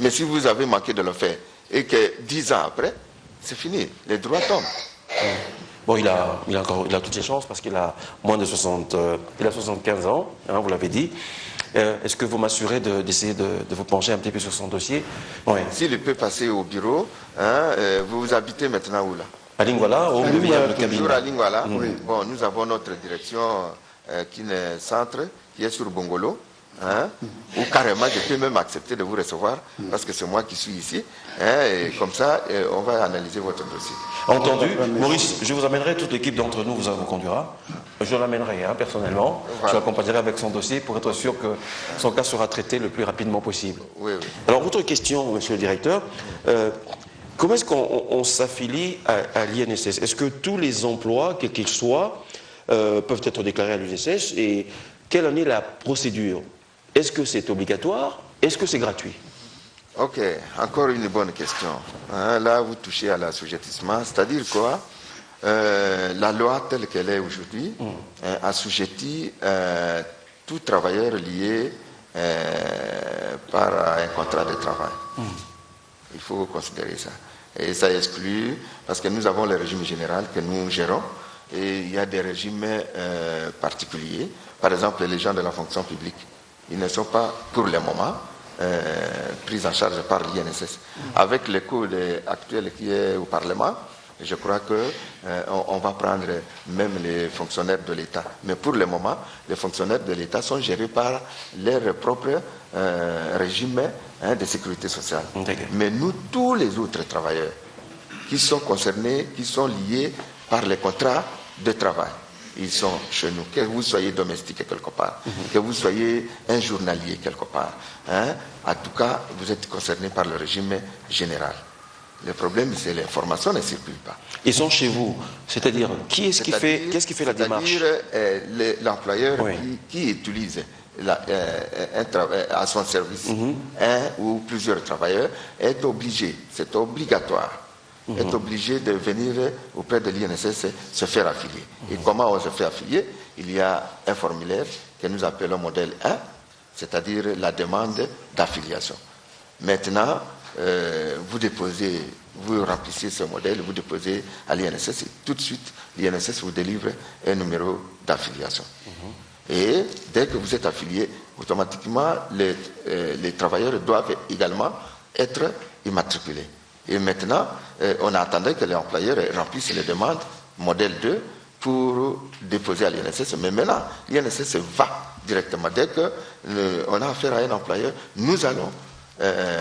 Mais si vous avez manqué de le faire et que 10 ans après, c'est fini, les droits tombent. Bon, il a toutes ses chances parce qu'il a moins de 60, il a 75 ans, vous l'avez dit. Est-ce que vous m'assurez d'essayer de vous pencher un petit peu sur son dossier? S'il peut passer au bureau, vous habitez maintenant où là? À Lingwala, au cabinet. Toujours à Lingwala. Bon, nous avons notre direction qui est centre, qui est sur Bongolo. Ou carrément, je peux même accepter de vous recevoir parce que c'est moi qui suis ici. Et comme ça, on va analyser votre dossier. Entendu. Maurice, je vous amènerai, toute l'équipe d'entre nous vous conduira. Je l'amènerai personnellement. Voilà. Je l'accompagnerai avec son dossier pour être sûr que son cas sera traité le plus rapidement possible. Oui. Alors, autre question, monsieur le directeur. Comment est-ce qu'on s'affilie à l'INSS? Est-ce que tous les emplois, quels qu'ils soient, peuvent être déclarés à l'INSS? Et quelle en est la procédure? Est-ce que c'est obligatoire? Est-ce que c'est gratuit? Ok, encore une bonne question. Là, vous touchez à l'assujettissement. C'est-à-dire quoi? La loi telle qu'elle est aujourd'hui assujettit tout travailleur lié par un contrat de travail. Il faut considérer ça. Et ça exclut, parce que nous avons le régime général que nous gérons, et il y a des régimes particuliers. Par exemple, les gens de la fonction publique. Ils ne sont pas, pour le moment, pris en charge par l'INSS. Avec le coût actuel qui est au Parlement, je crois qu'on va prendre même les fonctionnaires de l'État. Mais pour le moment, les fonctionnaires de l'État sont gérés par leur propre régime de sécurité sociale. Mais nous, tous les autres travailleurs, qui sont concernés, qui sont liés par les contrats de travail. Ils sont chez nous, que vous soyez domestique quelque part, que vous soyez un journalier quelque part. Hein? En tout cas, vous êtes concerné par le régime général. Le problème, c'est que l'information ne circule pas. Ils sont chez vous. C'est-à-dire, qu'est-ce qui fait la démarche? C'est-à-dire l'employeur qui utilise à son service un ou plusieurs travailleurs est obligé, c'est obligatoire, est obligé de venir auprès de l'INSS se faire affilier. Et comment on se fait affilier? Il y a un formulaire que nous appelons modèle 1, c'est-à-dire la demande d'affiliation. Maintenant, vous remplissez ce modèle, vous déposez à l'INSS et tout de suite, l'INSS vous délivre un numéro d'affiliation. Et dès que vous êtes affilié, automatiquement, les travailleurs doivent également être immatriculés. Et maintenant, on attendait que les employeurs remplissent les demandes modèle 2 pour déposer à l'INSS. Mais maintenant, l'INSS va directement. Dès qu'on a affaire à un employeur, nous allons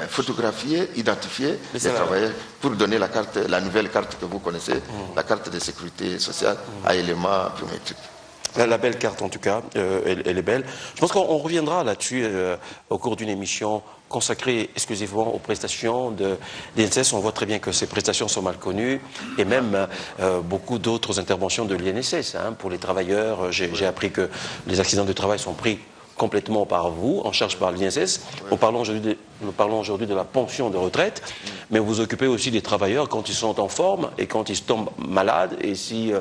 photographier, identifier les travailleurs pour donner la nouvelle carte que vous connaissez, la carte de sécurité sociale à éléments biométriques. La belle carte, en tout cas, elle est belle. Je pense qu'on reviendra là-dessus au cours d'une émission consacrée exclusivement aux prestations de l'INSS. On voit très bien que ces prestations sont mal connues et même beaucoup d'autres interventions de l'INSS. Hein, pour les travailleurs, j'ai appris que les accidents de travail sont pris complètement par vous, en charge par l'INSS. Nous parlons aujourd'hui de la pension de retraite, mais vous occupez aussi des travailleurs quand ils sont en forme et quand ils tombent malades et si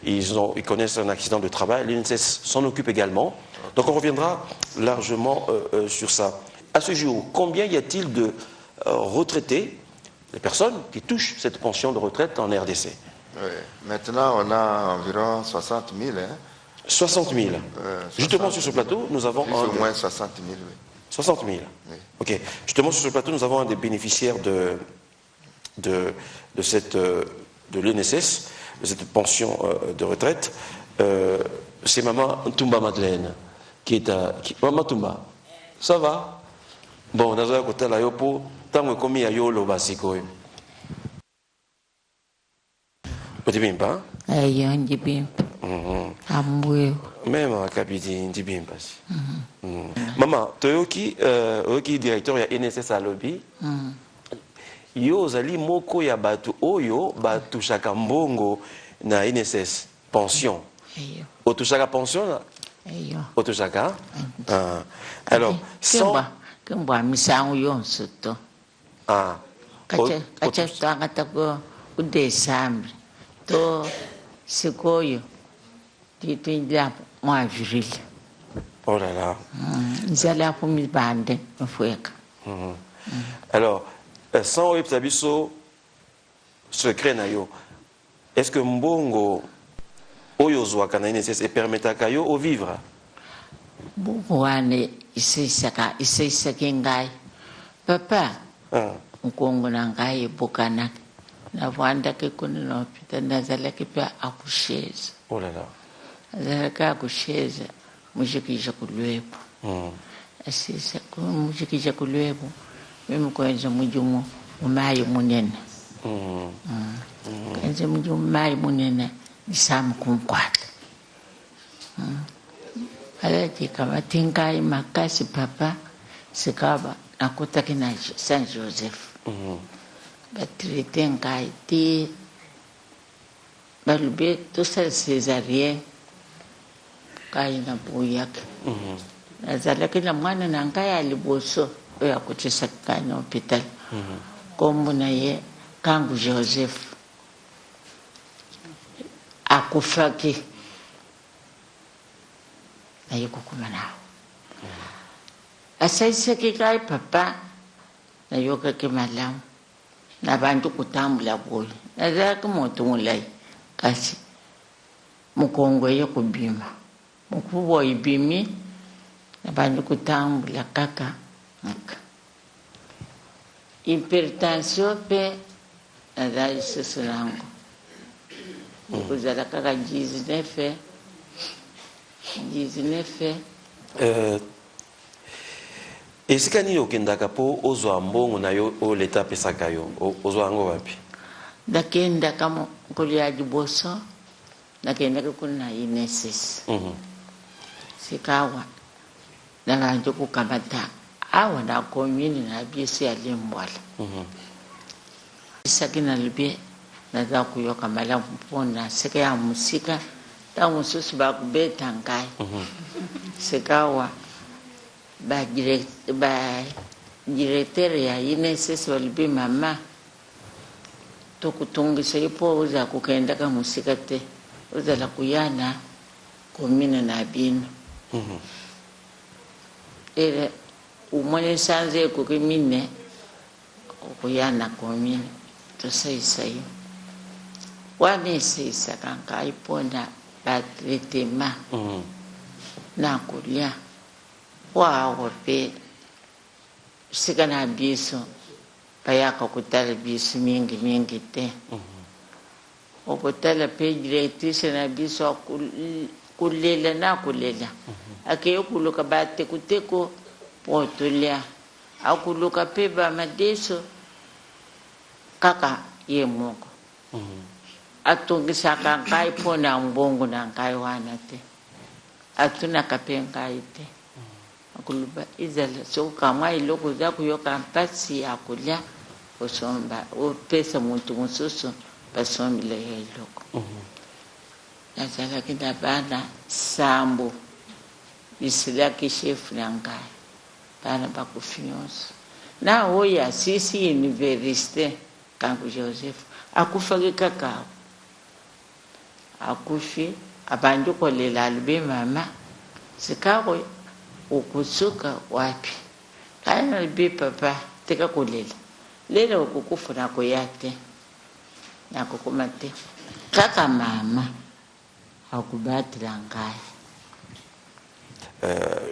ils connaissent un accident de travail, l'INSS s'en occupe également. Donc on reviendra largement sur ça. À ce jour, combien y a-t-il de retraités, des personnes qui touchent cette pension de retraite en RDC? Maintenant, on a environ 60 000. Hein. 60 000. Justement, sur ce plateau, nous avons au moins 60 000, oui. 60 000. Oui. Ok. Justement, sur ce plateau, nous avons un des bénéficiaires de l'INSS, de cette pension de retraite. C'est Maman Ntumba Madeleine, qui est à... Maman Ntumba, ça va? Bon, dans un côté, là, yopo, tant que commis à yolo basiko. Otibimpa? Ayo, ndibimpa. Même à Kapiti, ndibimpa. Maman, toyoki, oki directeur ya NSS à lobby. Yo zali moko ya batu oyo batu shaka mbongo na NSS pension. Otu shaka pension? Otu shaka? Alors, sans Kemba misangu yonsuto. Kacha tangata ko udesambre. To sikoyo. Titindla moi viril. Oh là là. Nzala pour mi bande mfueka. Alors, sans Epsabiso secret na yo, est-ce que mbongo oyo zwaka na NSS et permetaka yo au vivre? Buwane isisaka ngai. Papa. Nkongo na ngai bukana. Na vanda ke kunino pita nazala ke pa akusheza. Oh là là. Nazala ka akusheza mujikija kulwepo. Asisa ku mujikija kulwepo. Mimi kwenza mujumu umayi munene. Kwenza mujumu umayi munene nisamu kumkwata. Alati kama tingai makasi papa sikaba nakuta kina Saint Joseph. Batrite ngai ti balube to sel césarien kai na buyak. Nazala kina mwana na ngai aliboso ya kuchisa kanya hospital. Kombo na ye kangu Joseph akufaki ayiko kumana. Asaisa kai papa na yoka ke malam na bantu kutambula boy na zaka moto mulai kasi mukongo ye kubima mukubo ibimi na bantu kutambula kaka maka hypertension pe na dai sesulango kuzala kaka 19 esika nini okendaka po ozwa mbongo na yo o leta pesaka yo ozwa yango wapi? ndakenda kama kolia liboso nakenda kuna inesis sikawa nanga kukamata awa na komini na biesi ya limbwala sakina libye naza kuyoka mala mpona sika ya musika tangu susu bakubeta ngai sikawa ba directeur ya inesis walibi mama tokutungisa ipo uza kukenda ka musika te uza la kuyana komina na bino ere umone sanze kukimine kuyana komina to sai wame sisa kanka iponda batretema na kulia wa wope sikana biso payaka kutala biso mingi te okutala pe directrice na biso kulela ake okuluka bate kuteko potolia akuluka pe ba madeso kaka ye moko atungisa kankai pona mbongo na nkai wana te atuna kapenkai te akuluba izala so kama iloko za kuyoka mpasi akulia osomba o pesa muntu mususu basomile iloko nazala kinda bana sambo bisila kishefu nangai bana bakufinyoso na oya sisi universite kangu Joseph akufake kakao akufi abandu kolela albe mama sikawe ukusuka wapi kana albe papa teka kolela lelo ukukufuna koyate na kukumate kaka mama akubatira ngai.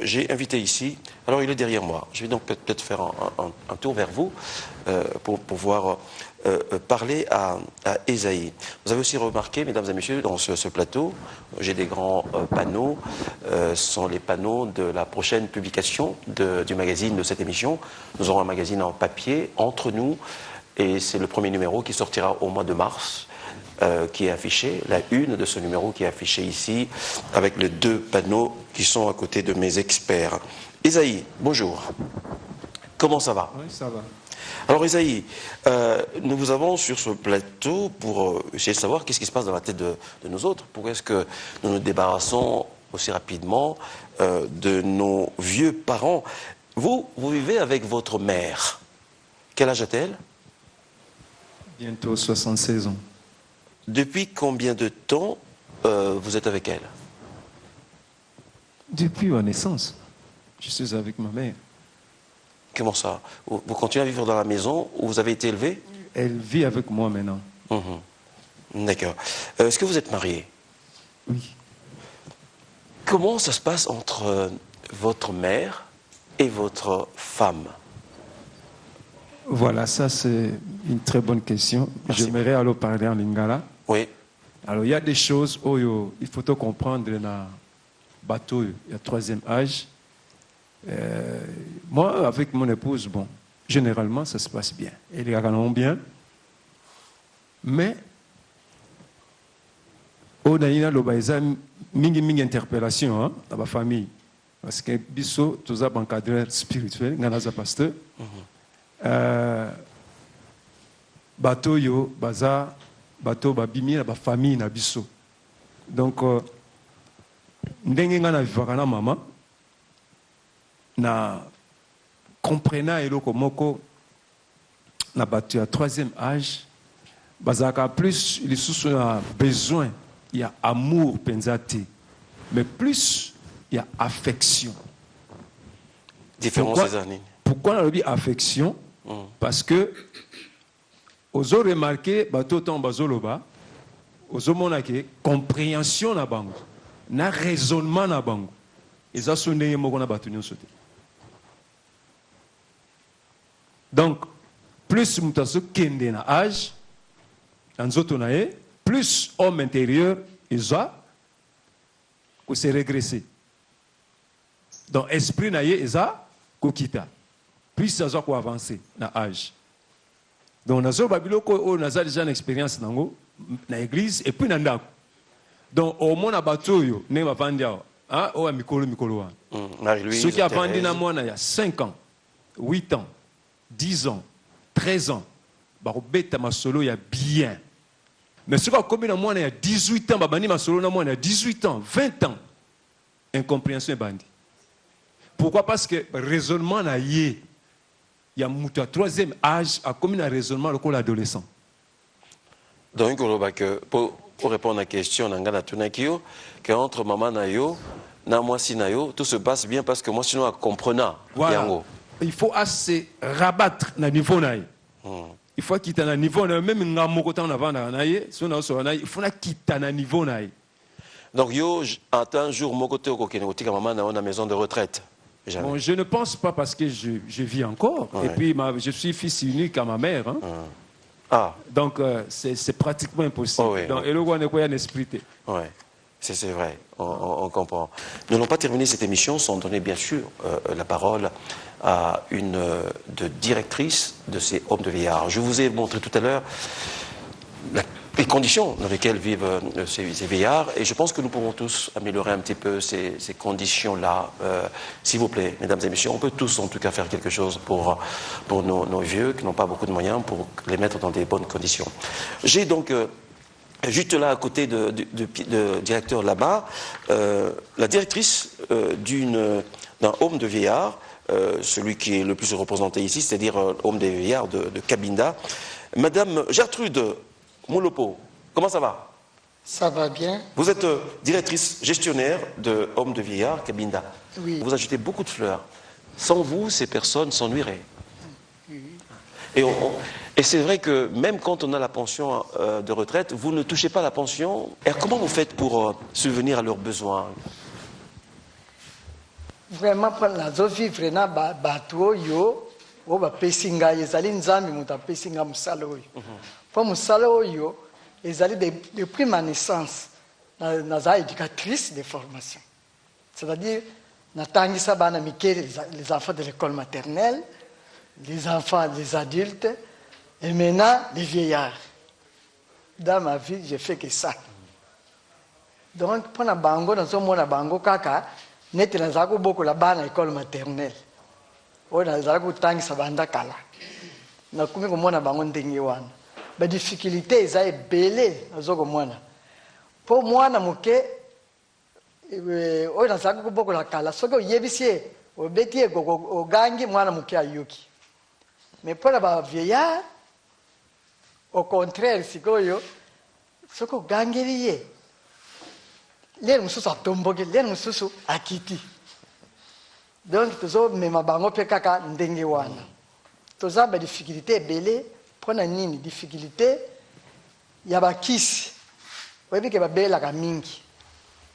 J'ai invité ici, alors il est derrière moi, je vais donc peut-être faire un tour vers vous pour pouvoir parler à Esaïe. Vous avez aussi remarqué, mesdames et messieurs, dans ce plateau, j'ai des grands panneaux, ce sont les panneaux de la prochaine publication du magazine de cette émission. Nous aurons un magazine en papier entre nous et c'est le premier numéro qui sortira au mois de mars. Qui est affiché, la une de ce numéro qui est affiché ici, avec les deux panneaux qui sont à côté de mes experts. Esaïe, bonjour. Comment ça va? Oui, ça va. Alors Esaïe, nous vous avons sur ce plateau pour essayer de savoir qu'est-ce qui se passe dans la tête de nous autres. Pourquoi est-ce que nous nous débarrassons aussi rapidement de nos vieux parents? Vous vivez avec votre mère. Quel âge a-t-elle? Bientôt 76 ans. Depuis combien de temps vous êtes avec elle? Depuis ma naissance, je suis avec ma mère. Comment ça? Vous continuez à vivre dans la maison où vous avez été élevé? Elle vit avec moi maintenant. D'accord. Est-ce que vous êtes marié? Oui. Comment ça se passe entre votre mère et votre femme? Voilà, ça c'est une très bonne question. J'aimerais alors parler en lingala. Oui. Alors il y a des choses où il faut comprendre dans le bateau, il y a troisième âge. Moi, avec mon épouse, bon, généralement ça se passe bien. Elle est bien. Mais, on a une interpellation dans ma famille. Parce que biso, tous les encadreurs spirituels, nous avons pasteur. Bateau yo baza bateau babimi na ba famille na biso donc ndenge nga na vivaka na mama na comprena eloko moko na bateau ya troisième âge bazaka plus lisusu na besoin il y a amour pensate mais plus il y a affection. Différence des années. Pourquoi on dit affection? Parce que aux autres remarqué bateau temps bazoloba aux autres compréhension na bango na raisonnement na bango eza sonné moko na bato nyonso te. Donc plus mutaso kende na âge dans nzoto na ye plus homme intérieur eza ko se régresser donc esprit na ye eza ko kita plus ça ko avancer na âge. Donc nazo babiloko o naza déjà une expérience nango na église et puis na ndako. Donc au moins na batoyo ne bavandi awa. Ah o mikolo wa. Marie-Louise. Ceux qui a vendu na mwana il y a 5 ans, 8 ans, 10 ans, 13 ans. Barobeta masolo ya bien. Mais ceux qui ont commis dans moi il y a 18 ans, babani masolo na moi il y a 18 ans, 20 ans. Incompréhension est bandit. Pourquoi? Parce que raisonnement na yé. Il y a un troisième âge à commis un raisonnement le l'adolescent. Donc pour répondre à la question qu'entre maman nayo na moi si nayo tout se passe bien parce que moi sinon comprenant. Voilà. Il faut assez rabattre na niveau naï. Il faut quitter na niveau naï même ngamo ko na vana naï sona so naï il faut na quitter na niveau naï. Donc yo un jour mokote ko kenekotika maman na na maison de retraite. Bon, je ne pense pas parce que je vis encore. Ouais. Et puis je suis fils unique à ma mère. Hein. Ah. Donc c'est pratiquement impossible. Oh, oui, donc, oui, c'est vrai, on comprend. Nous n'allons pas terminer cette émission sans donner bien sûr la parole à une directrice de ces hommes de vieillard. Je vous ai montré tout à l'heure les conditions dans lesquelles vivent ces vieillards et je pense que nous pourrons tous améliorer un petit peu ces conditions-là. S'il vous plaît, mesdames et messieurs, on peut tous en tout cas faire quelque chose pour nos vieux qui n'ont pas beaucoup de moyens pour les mettre dans des bonnes conditions. J'ai donc juste là à côté de directeur là-bas, la directrice d'un home de vieillards, celui qui est le plus représenté ici, c'est-à-dire home des vieillards de Cabinda, Madame Gertrude Moulopo, comment ça va? Ça va bien. Vous êtes directrice gestionnaire de Hommes de Vieillard, Cabinda. Oui. Vous achetez beaucoup de fleurs. Sans vous, ces personnes s'ennuieraient. Oui. Et c'est vrai que même quand on a la pension de retraite, vous ne touchez pas la pension. Et comment vous faites pour subvenir à leurs besoins? Vraiment, pour la vivre na bateau yo, o ba pesinga ezali nzambi muta pesinga musalo yo. Pour musala oyo ezali depuis ma naissance naza éducatrice de formation, c'est-à-dire natangisa bana mike les enfants de l'école maternelle, les enfants, les adultes et maintenant les vieillards. Dans ma vie j'ai fait que ça. Donc pour na bango nazomona bango kaka neti naza ko boko la bana école maternelle oyo naza ko tangisa banda kala nakumi komona bango ndenge wana. La difficulté est belée azoko mwana po mwana muke oyo nasaka ko boko la kala soko yebisie obeti ego gangi mwana muke ayuki mais pour la vieillard au contraire sikoyo soko gangeliye lelo mususu atomboke lelo mususu akiti donc tozo mema bango pe kaka ndenge wana toza ba difficulté belée. Pona nini difficulté ya bakisi oyebi ke babelaka mingi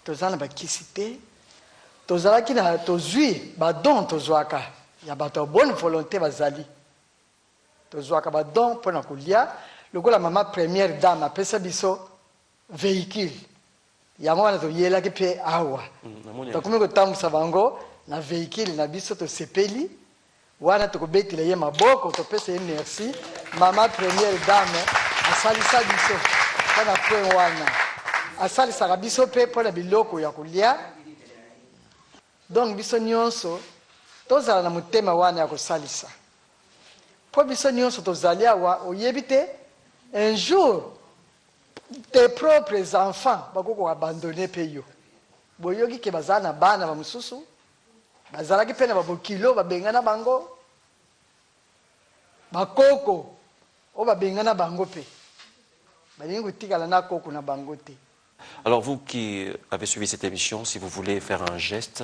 tozala bakisi te tozalaki na tozwi badon tozwaka ya bato ya bonne volonté bazali tozwaka badon mpona kolia lokola mama première dame apesa biso véhicule yango wana toyelaki mpe awa tokomi kotambusa bango na véhicule na biso tosepeli wana tokobetela ye maboko topesa ye merci mama première dame asalisa biso mpona point wana asalisaka biso mpe mpona biloko ya kolia donc biso nyonso tozala na motema wana ya kosalisa mpo biso nyonso tozali awa oyebi te un jour tes propres enfants bakoko abandonne mpe yo boyoki ke bazala na bana bamosusu bazalaki mpe na babokilo babengana bango bakoko oyo babengana bango mpe balingi kotikala na koko na bango te. Alors vous qui avez suivi cette émission, si vous voulez faire un geste,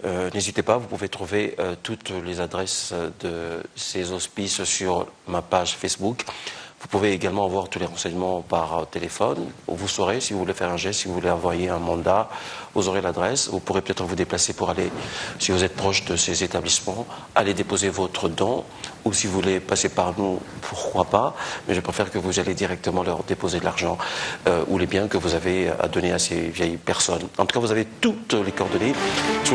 n'hésitez pas, vous pouvez trouver toutes les adresses de ces hospices sur ma page Facebook. Vous pouvez également avoir tous les renseignements par téléphone. Vous saurez si vous voulez faire un geste, si vous voulez envoyer un mandat, vous aurez l'adresse. Vous pourrez peut-être vous déplacer pour aller, si vous êtes proche de ces établissements, aller déposer votre don. Ou si vous voulez passer par nous, pourquoi pas. Mais je préfère que vous allez directement leur déposer de l'argent ou les biens que vous avez à donner à ces vieilles personnes. En tout cas, vous avez toutes les coordonnées sur la